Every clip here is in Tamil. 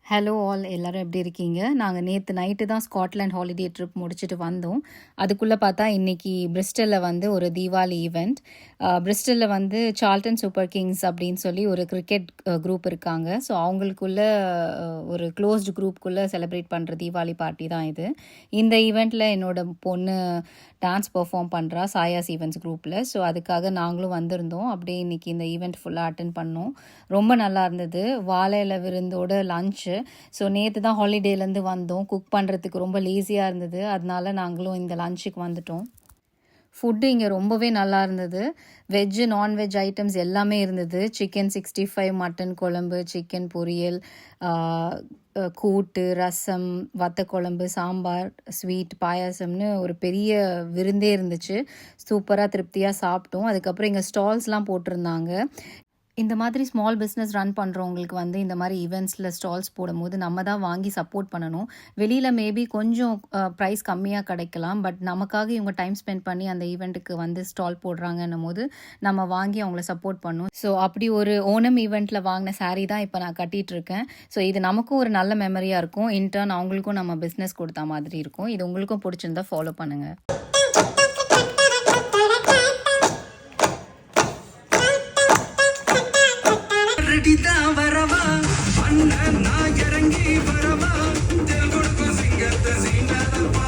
ஹலோ ஆல் எல்லாரும் எப்படி இருக்கீங்க? நாங்கள் நேற்று நைட்டு தான் ஸ்காட்லாண்ட் ஹாலிடே ட்ரிப் முடிச்சுட்டு வந்தோம். அதுக்குள்ளே பார்த்தா இன்றைக்கி பிரிஸ்டலில் வந்து ஒரு தீபாவளி ஈவெண்ட். பிரிஸ்டலில் வந்து சார்ல்டன் சூப்பர் கிங்ஸ் அப்படின்னு சொல்லி ஒரு கிரிக்கெட் குரூப் இருக்காங்க. ஸோ அவங்களுக்குள்ள ஒரு க்ளோஸ்டு குரூப்புக்குள்ளே செலிப்ரேட் பண்ணுற தீபாவளி பார்ட்டி தான் இது. இந்த ஈவெண்ட்டில் என்னோட பொண்ணு டான்ஸ் பெர்ஃபார்ம் பண்ணுறா சாயாஸ் ஈவெண்ட்ஸ் குரூப்பில். ஸோ அதுக்காக நாங்களும் வந்திருந்தோம். அப்படியே இன்றைக்கி இந்த ஈவெண்ட் ஃபுல்லாக அட்டென்ட் பண்ணோம். ரொம்ப நல்லா இருந்தது. வாழை இலை விருந்தோட லஞ்சு. ஸோ நேற்று தான் ஹாலிடேலேருந்து வந்தோம். குக் பண்ணுறதுக்கு ரொம்ப லேசியாக இருந்தது. அதனால நாங்களும் இந்த லஞ்சுக்கு வந்துட்டோம். ஃபுட்டு இங்கே ரொம்பவே நல்லா இருந்தது. வெஜ்ஜு நான்வெஜ் ஐட்டம்ஸ் எல்லாமே இருந்தது. சிக்கன் 65, மட்டன் குழம்பு, சிக்கன் பொரியல், கூட்டு, ரசம், வத்த குழம்பு, சாம்பார், ஸ்வீட், பாயாசம்னு ஒரு பெரிய விருந்தே இருந்துச்சு. சூப்பராக திருப்தியாக சாப்பிட்டோம். அதுக்கப்புறம் இங்கே ஸ்டால்ஸ்லாம் போட்டிருந்தாங்க. இந்த மாதிரி ஸ்மால் பிஸ்னஸ் ரன் பண்ணுறவங்களுக்கு வந்து இந்த மாதிரி ஈவெண்ட்ஸில் ஸ்டால்ஸ் போடும்போது நம்ம தான் வாங்கி சப்போர்ட் பண்ணணும். வெளியில் மேபி கொஞ்சம் ப்ரைஸ் கம்மியாக கிடைக்கலாம். பட் நமக்காக இவங்க டைம் ஸ்பெண்ட் பண்ணி அந்த ஈவெண்ட்டுக்கு வந்து ஸ்டால் போடுறாங்கன்னும் போது நம்ம வாங்கி அவங்கள சப்போர்ட் பண்ணணும். ஸோ அப்படி ஒரு ஓணம் ஈவெண்ட்டில் வாங்கின சாரீ தான் இப்போ நான் கட்டிகிட்ருக்கேன். ஸோ இது நமக்கும் ஒரு நல்ல மெமரியாக இருக்கும். இன்டர்ன் அவங்களுக்கும் நம்ம பிஸ்னஸ் கொடுத்த மாதிரி இருக்கும். இது உங்களுக்கும் பிடிச்சிருந்தா ஃபாலோ பண்ணுங்கள். வரவா அண்ணன் நான் இறங்கி வரவா கொடுக்கும் சிங்கத்தை சீனதப்பா.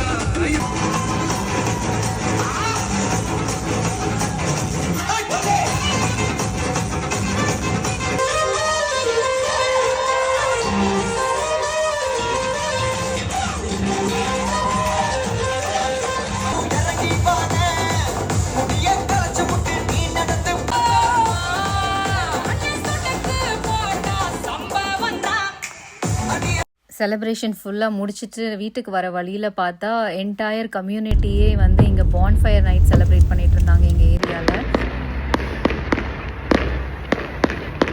செலிப்ரேஷன் ஃபுல்லாக முடிச்சுட்டு வீட்டுக்கு வர வழியில் பார்த்தா என்டையர் கம்யூனிட்டியே வந்து இங்கே பான்ஃபயர் நைட் செலிப்ரேட் பண்ணிட்டு இருந்தாங்க எங்கள் ஏரியாவில்.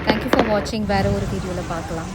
தேங்க்யூ ஃபார் வாட்சிங். வேறு ஒரு வீடியோவில் பார்க்கலாம்.